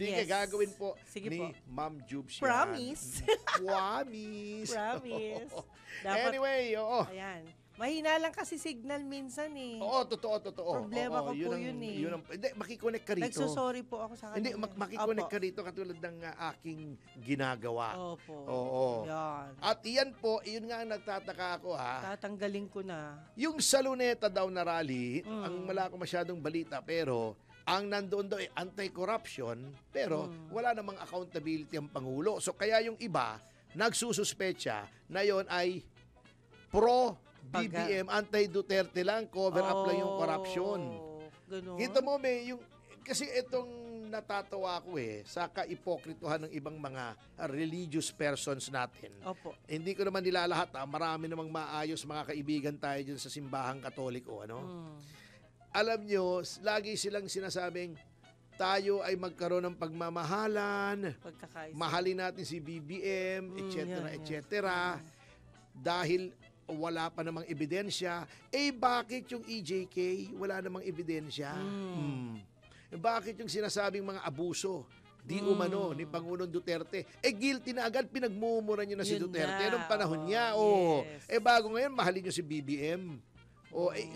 Sige, Yes. gagawin po Sige ni po. Ma'am Jubes yan. Promise. Promise. Promise. Dapat, Anyway, oo. ayan. Mahina lang kasi signal minsan eh. Oo, totoo. Problema ko po ang- yun eh. Hindi, makikonnect ka rito. Nagsosorry po ako sa Hindi, kanila. makikonnect Opo. ka rito katulad ng aking ginagawa. Opo. Oo. Yan. At iyan po, iyon nga ang nagtataka ako Tatanggalin ko na. Yung sa Luneta daw na rally, ang wala ko masyadong balita, pero ang nandoon daw anti-corruption, pero wala namang accountability ang Pangulo. So kaya yung iba, nagsususpecha na yon ay pro-BBM, anti-Duterte lang, cover up lang yung corruption. Ganun. Kita mo, kasi itong natatawa ko sa kaipokrituhan ng ibang mga religious persons natin. Opo. Hindi ko naman nilalahat, marami namang maayos mga kaibigan tayo dyan sa simbahang katoliko, Alam nyo, lagi silang sinasabing, tayo ay magkaroon ng pagmamahalan, Pagkakaisa. mahalin natin si BBM, etc., yan. etc., dahil wala pa namang ebidensya. Bakit yung EJK wala namang ebidensya? Bakit yung sinasabing mga abuso di umano ni Pangulong Duterte? Guilty na agad, pinagmumura niyo na si Yun Duterte na. nung panahon niya. Yes. Bago ngayon, mahalin niyo si BBM.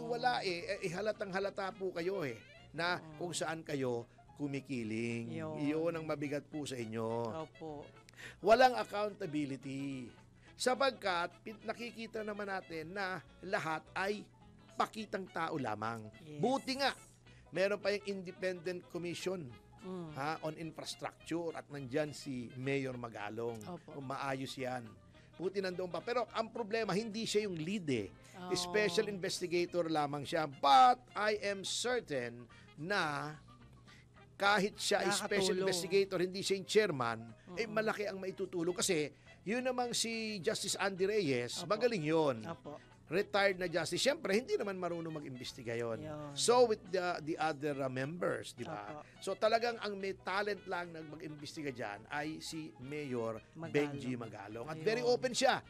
Wala halatang halata po kayo na kung saan kayo kumikiling. Iyon ang mabigat po sa inyo. Opo. Walang accountability. Sapagkat nakikita naman natin na lahat ay pakitang tao lamang. Yes. Buti nga, meron pa yung Independent Commission on Infrastructure at nandyan si Mayor Magalong. Opo. Maayos yan. Buti nandoon pa. Pero ang problema, hindi siya yung lead Special investigator lamang siya. But I am certain na kahit siya ay special Nakakatulong. investigator, hindi siya yung chairman, malaki ang maitutulong. Kasi yun namang si Justice Andy Reyes, Opo. magaling yun. Opo. Retired na justice. Siyempre, hindi naman marunong mag-imbestiga yun. Yun. So, with the other members, di ba? Opo. So, talagang ang may talent lang na mag-imbestiga dyan ay si Mayor Magalong. Benji Magalong. At Ayun. very open siya.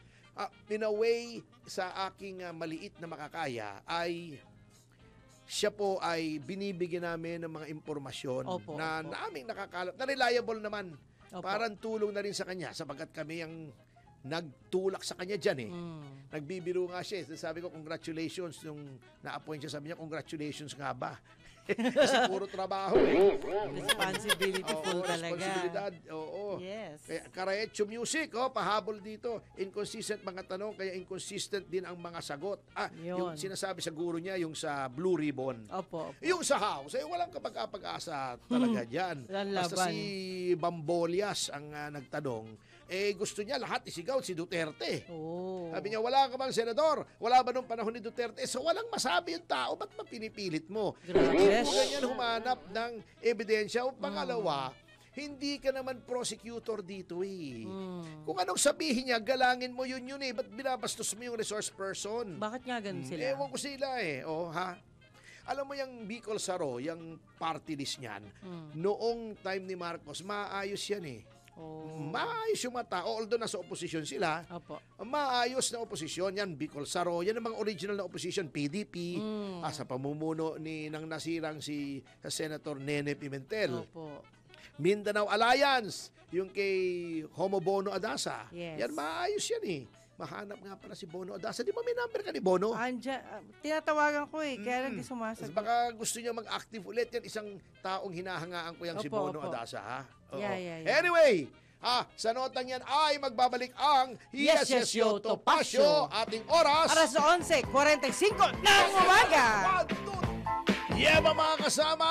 In a way, sa aking maliit na makakaya, ay siya po ay binibigyan namin ng mga impormasyon Opo, na opo. naming nakakalap, na reliable naman. Opo. Parang tulong na rin sa kanya sapagkat kami ang nagtulak sa kanya dyan Nagbibiro nga siya. Sabi ko, congratulations. Nung na-appoint siya, sabi niya, congratulations nga ba? Kasi puro trabaho eh. Responsibility full talaga. Responsibilidad. Oo. Yes. Kaya Karaetso Music, pahabol dito. Inconsistent mga tanong, kaya inconsistent din ang mga sagot. Yung Yun. sinasabi sa guro niya, yung sa Blue Ribbon. Opo. Yung sa House, walang kapag-asa talaga dyan. Walang Basta laban. si Bambolias ang nagtanong, gusto niya lahat isigaw si Duterte. Oh. Sabi niya, wala ka bang senador? Wala ba nung panahon ni Duterte? So walang masabi yung tao, ba't mapinipilit mo? Grabe. Hindi mo ganyan humanap ng ebidensya. O pangalawa, hindi ka naman prosecutor dito eh. Kung anong sabihin niya, galangin mo yun eh. Ba't binabastos mo yung resource person? Bakit nga ganun sila? Ewan ko sila eh. Ha? Alam mo yung Bicol Saro, yung party list niyan, noong time ni Marcos, maayos yan eh. Oh. Maayos yung mga tao, although nasa oposisyon sila, Opo. maayos na oposisyon yan, Bicol Saro, yan ang mga original na oposisyon, PDP, sa pamumuno ng nasirang si Senator Nene Pimentel. Opo. Mindanao Alliance, yung kay Homo Bono Adasa, Yes. yan maayos yan eh. Mahanap nga pala si Bono Adasa. Di ba may number ka ni Bono? Andiyan, tinatawagan ko eh, kaya hindi Tapos sumasagot. baka gusto niya mag-active ulit yan, isang taong hinahangaan ko yan si Opo, Bono opo. Adasa, ha? Oo. Yeah. Anyway, sa notang yan ay magbabalik ang Yes, Yes, Yo, Topacio. Topacio. Ating oras. Aras 11:45 ng umaga. Mga kasama,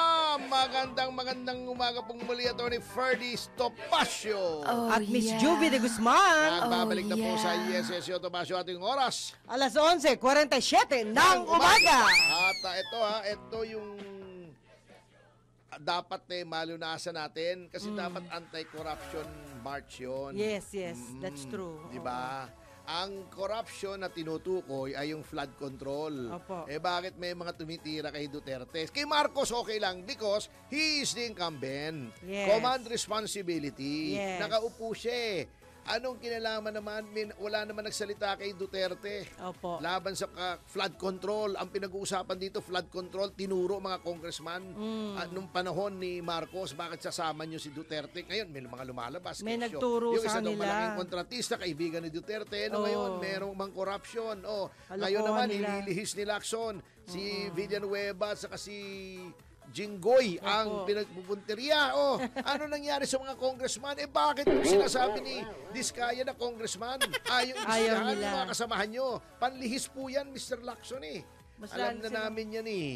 magandang umaga pong muli, Atty. Ferdy Topacio. At Miss Juvie de Guzman. Nagbabalik na po sa Yes, Yo, Topacio ating oras. Alas 11:47 ng umaga. At ito yung dapat malunasan natin kasi dapat anti-corruption march yun. Yes, that's true. Di ba? Ang corruption na tinutukoy ay yung flood control. Opo. Bakit may mga tumitira kay Duterte? Kay Marcos okay lang because he is the incumbent. Yes. Command responsibility. Yes. Nakaupo siya eh. Anong kinalaman naman? Wala naman nagsalita kay Duterte. Opo. Laban sa flood control. Ang pinag-uusapan dito, flood control, tinuro mga congressman nung panahon ni Marcos, bakit sasama nyo si Duterte? Ngayon, may mga lumalabas. May Kesyo. nagturo Yung isa sa daw kanila. malaking kontratista, kaibigan ni Duterte. Ngayon, merong mang corruption. Ngayon Kalokohan naman, nila. nililihis ni Lacson, si Villanueva, saka si Jinggoy ang pinagpupunteriya. Ano nangyari sa mga congressman? Bakit sinasabi ni Diskaya na congressman? Ayaw Ayaw yung nila. mga kasamahan nyo. Panlihis po yan, Mr. Lacson eh. Mas Alam lalo na sila- namin yan eh.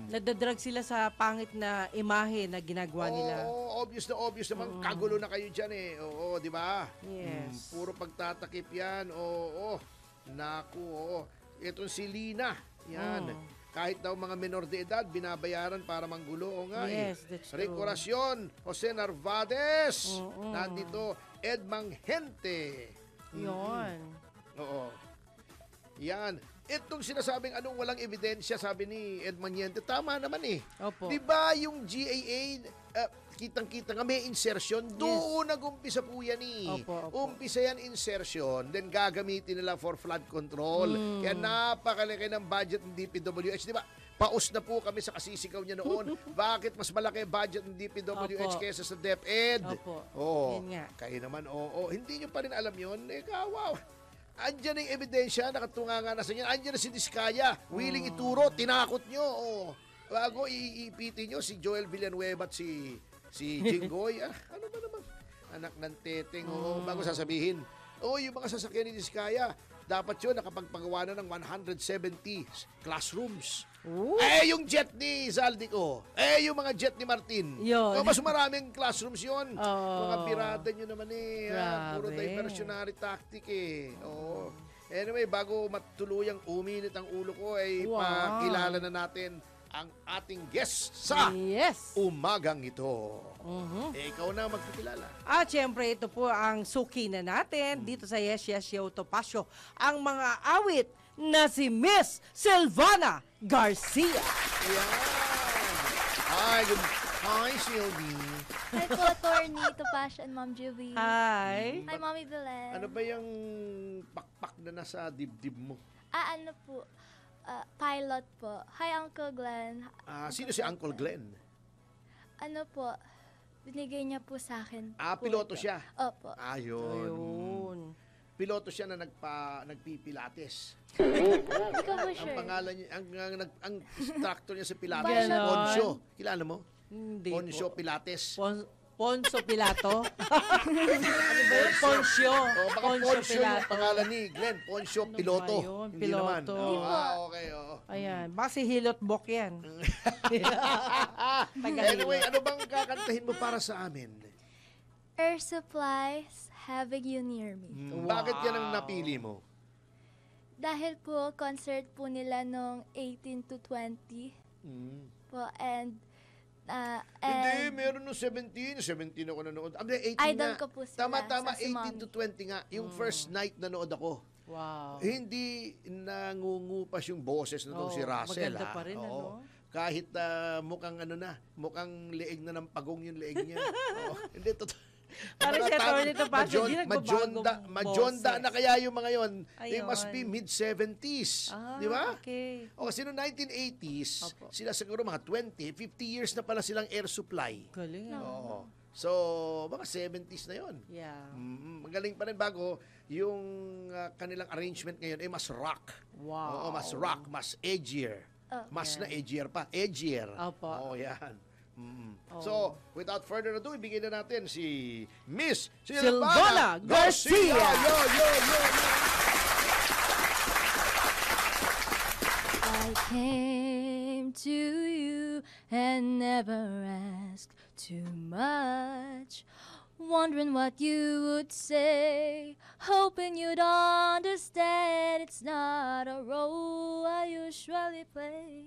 Nadadrag sila sa pangit na imahe na ginagawa nila. Obvious naman. Kagulo na kayo dyan eh. Oo, di ba? Yes. Puro pagtatakip yan. Oo. Naku, Itong si Lina. Yan. Kahit daw mga menor de edad, binabayaran para manggulo. O nga Yes, that's true. Rick Oracion, Jose Narvades. Nandito, Ed Manghente. Yun. Oo. Yan. Itong sinasabing anong walang ebidensya, sabi ni Ed Manghente, tama naman eh. Opo. Di ba yung GAA, kitang-kita nga may insertion, doon nag-umpisa po yan eh. Opo. Umpisa yan insertion, then gagamitin nila for flood control. Kaya napakalaki ng budget ng DPWH. Di ba? Paus na po kami sa kasisigaw niya noon. Bakit mas malaki budget ng DPWH Opo. kaysa sa DepEd? Opo. Oo. Yun nga. Kayo naman, hindi nyo pa rin alam yun. Kawaw. Andyan ang ebidensya, nakatunga nga na sa inyo. Andyan na si Diskaya, willing ituro, tinakot nyo. Bago iipitin nyo si Joel Villanueva at si Jinggoy. Ano ba naman? Anak ng teteng. Bago sasabihin, yung mga sasakyan ni Diskaya, dapat yun nakapagpagawa na ng 170 classrooms. Ooh. Yung jet ni Zaldico. Yung mga jet ni Martin. Yun. Mas maraming classrooms yun. Oo. Mga birada nyo naman eh. Puro Grabe. diversionary tactic eh. Oo. Anyway, bago matuluyang uminit ang ulo ko, Wow. pakilala na natin ang ating guest sa Yes. umagang ito. Ikaw na magpapilala. At syempre, ito po ang suki na natin dito sa Yes, Yo, Topacio. Ang mga awit na si Miss Silvana Garcia. Hi, Sylvie. Hi po, Attorney Topacio and Ma'am Juvie. Hi. Hi, Mommy Belen. Ano ba yung pakpak na nasa dibdib mo? Ano po? Pilot po. Hi, Uncle Glenn. Sino si Uncle Glenn? Ano po? Binigay niya po sa akin. Piloto ito. siya. Opo. Ayun. Ayun. piloto siya na nagpipilates. Hindi ko po Ang sure. pangalan niya, ang instructor niya sa Pilates, Ganon. Poncio. Kilala mo? Hindi Poncio po. Pilates. Poncio Pilato? Ano ba yun? Poncio. O, baka Poncio yung Pilato. pangalan ni Glenn. Poncio Ano ba Piloto. yun? Hindi naman. Piloto. Hindi po. Okay, oo. Ayan. Baka si Hilot Bok yan. Anyway, ano bang kakantahin mo para sa amin? Air Supplies, Having You Near Me. Bakit yan ang napili mo? Dahil po, concert po nila nung 18 to 20 po, and Hindi, meron nung 17. 17 ako nanood. 18 idol nga. ko po sila Tama, sa si 18 Mommy. to 20 nga. Yung first night nanood ako. Wow. Hindi nangungupas yung boses na si Russell. maganda pa rin, ano? Kahit mukhang mukhang leeg na ng pagong yung leeg niya. Hindi, totoo. Parang si Atty. Topacio, hindi nagbabagong Majonda boses. na kaya yung mga yon. They Ayun. must be mid-70s. Di ba? Okay. O kasi noong 1980s, Opo. sila siguro mga 50 years na pala silang air supply. Galing. Oo. So, mga 70s na yon. Yeah. Magaling pa rin bago yung kanilang arrangement ngayon ay mas rock. Wow. Oo, mas rock, mas edgier. Mas na edgier pa. Edgier. Opo. Oo, yan. So, without further ado, ibigay na natin si Miss Silvana Garcia. Yo. I came to you and never asked too much, wondering what you would say, hoping you'd understand it's not a role I usually play.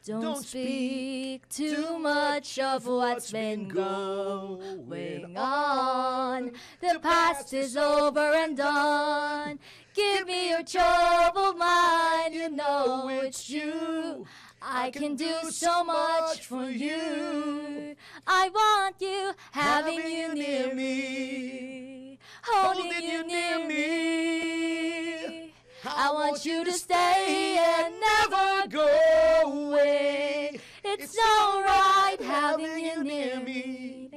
Don't speak too much of what's been going on. The past is over and done. Give me your troubled mind, you know it's you. I can do so much for you. I want you, having you near me, holding you near me. I want you to stay and never go away. It's alright having you near me,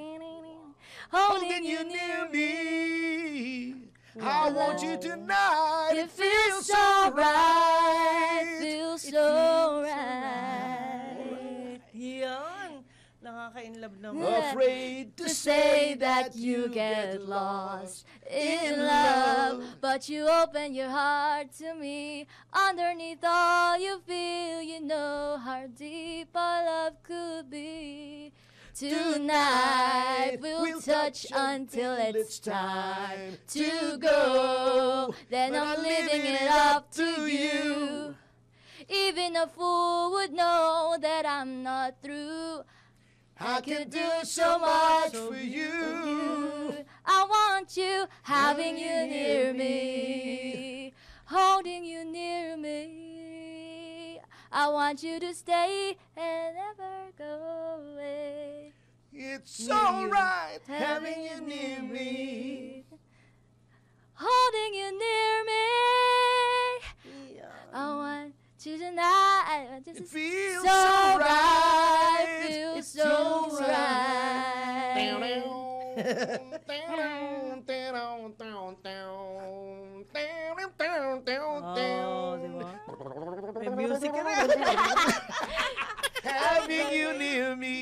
holding you near me. I want you tonight. It feels so right, feels so right. Yan. Nakaka-inlove naman. Afraid To say that you get lost in love, but you open your heart to me. Underneath all you feel, you know how deep our love could be. Tonight we'll touch until it's time to go. Then I'm leaving it up to you. Even a fool would know that I'm not through. I can do so much for you. I want you, having you near me, holding you near me. I want you to stay and never go away. It's alright having you near me. Holding you near me. I want you tonight. I want you to It feels so so right. right. Feels It so feels right. Oh, di ba? May music ka rin. Having you near me.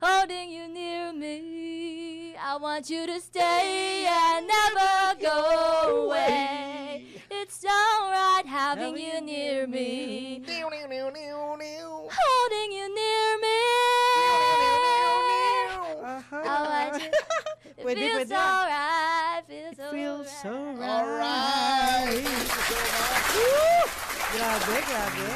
Holding you near me. I want you to stay and never go away. It's alright having you near me. Holding you near me. I want you. It Pwede, feels pwede. alright. Feels Feels so alright. Alright. Grabe, grabe.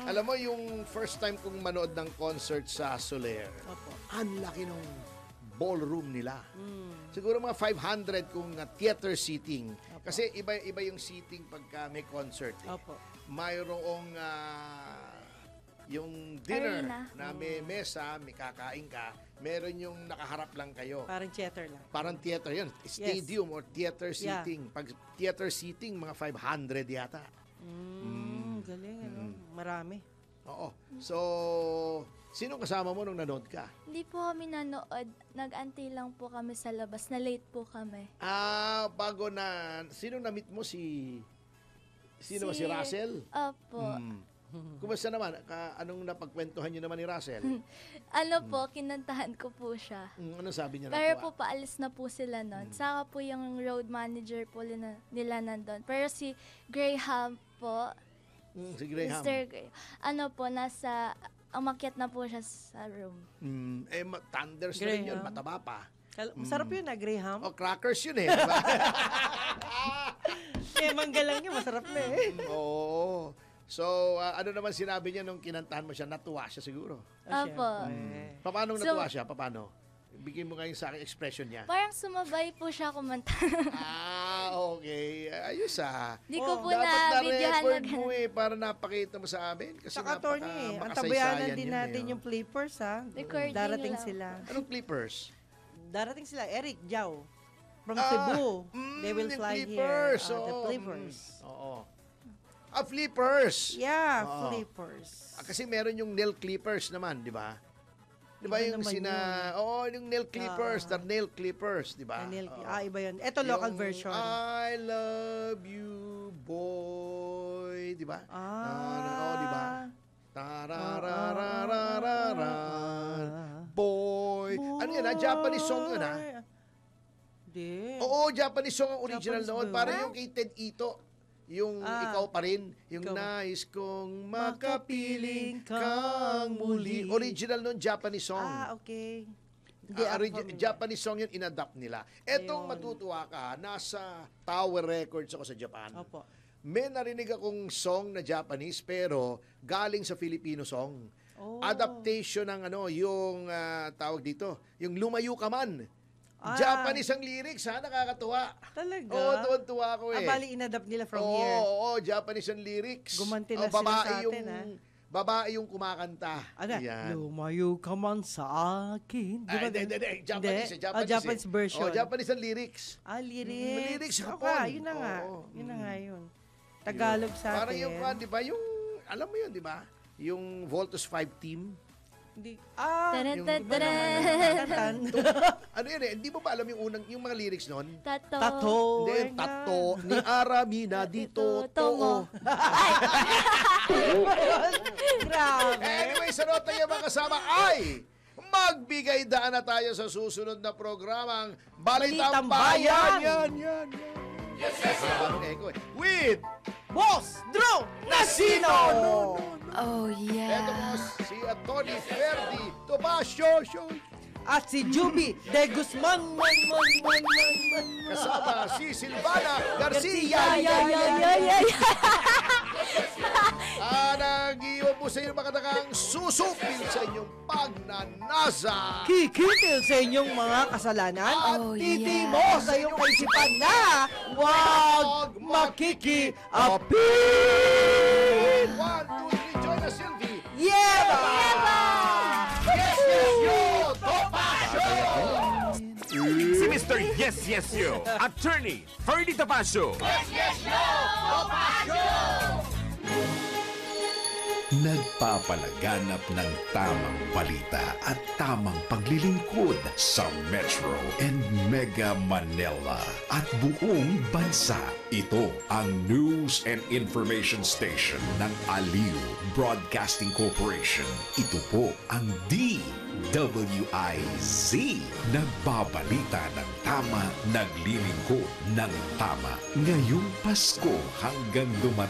Alam mo, yung first time kong manood ng concert sa Soler, Opo. ang laki ng ballroom nila. Siguro mga 500 kung theater seating. Kasi iba yung seating pagka may concert. Opo. Mayroong yung dinner Arena. na may mesa, may kakain ka, meron yung nakaharap lang kayo. Parang theater lang. Parang theater yun. Stadium or theater Yeah. seating. Pag theater seating, mga 500 yata. Galing, ano? Marami. Oo. So, sino kasama mo nung nanood ka? Hindi po kami nanood. Nag-antay lang po kami sa labas. Na late po kami. Bago na, sino na-meet mo si Russell? Opo. Kumusta naman? Anong napagkwentuhan niyo naman ni Russell? Kinantahan ko po siya. Ano sabi niya? Pero po, paalis na po sila nun. Saka po yung road manager po nila nandun. Pero si Graham po, Si Graham. Mr. Graham, umakyat na po siya sa room. Thunders na rin yun, Graham. mataba pa. Masarap yun na, Graham. Crackers yun eh, diba? Mangga lang yun, masarap na eh. Oo. So, ano naman sinabi niya nung kinantahan mo siya? Natuwa siya siguro. Opo. Paano natuwa siya? Paano? Bigyan mo ngayon sa akin expression niya. Parang sumabay po siya kumanta. Okay. Ayos Di ko po dapat na-videohan na-record mo para napakita mo sa amin. Kasi Saka, Tony, ang tabayanan din natin yung Clippers, ha? Recording Darating lang. sila. Anong Clippers? Darating sila. Eric Jau. From Cebu. They will yung fly Clippers. here. The Clippers. Oo. Flippers. Yeah, Oo. Clippers. Kasi meron yung nail clippers naman, di ba? Di ba Iba yung naman yung nail clippers, the nail clippers, di ba? Iba yun. Ito, local Yung version. I love you, boy, di ba? Di ba? Tarararararara, boy. Ano yun, Japanese song yun, ha? Hindi. Oo, Japanese song ang original Japanese noon. ba? Parang yung kay Ted Ito. Yung ikaw pa rin. Yung Ikaw. nais kong makapiling kang muli. Original noon, Japanese song. Okay. Japanese song yun, inadapt nila. Etong Ayun. matutuwa ka, nasa Tower Records ako sa Japan. Opo. May narinig akong song na Japanese pero galing sa Filipino song. Oh. Adaptation ng yung tawag dito, yung Lumayo Ka Man. Ah. Japanese ang lyrics, ha? Nakakatuwa. Talaga? Oo, tuwan-tuwa ako eh. Bali, inadapt nila from here. Oo, Japanese ang lyrics. Gumanti na babae sila sa atin, ha? Babae yung kumakanta. Ano? Yan. Lumayo ka man sa akin. Di ba? Hindi. Japanese. Hindi? Japanese, Japanese version. Japanese ang lyrics. Lyrics. Lyrics, Oo Hapon. nga, yun na nga. Oo. Yun na nga yun. Tagalog sa atin. Parang yung, di ba, yung, alam mo yun, di ba? Yung Voltus 5 team. Hindi. Yung- Tan. Ano yun eh, hindi mo ba alam yung mga lyrics nun? Tato. Hindi, tato, ni Aramina dito, too. Grabe. Anyway, sa nota yung mga kasama ay magbigay daan na tayo sa susunod na programang Balitang Balitang Bayan. Bayan. Yan. With Boss Drew Nasino. Oh, eto yeah. po si Tony Ferdi Topacio. At si Juby De Guzman. Kasama si Silvana Garcia. Nag-iwan po sa inyo makatagang susupil sa inyong pagnanasa. Kikitil sa inyong mga kasalanan at Oh, titimo yeah. sa iyong kaisipan na wag makikiapil. 1, 2, 3, join us, Sylvie. Yeba! Yes, yo, Topacio! Si Mr. Yes, Yes, Yo, Attorney Ferdy Topacio. Nagpapalaganap ng tamang balita at tamang paglilingkod sa Metro and Mega Manila at buong bansa. Ito ang News and Information Station ng Aliw Broadcasting Corporation. Ito po ang DWIZ. Nagbabalita ng tama, naglilingkod ng tama. Ngayong Pasko hanggang dumating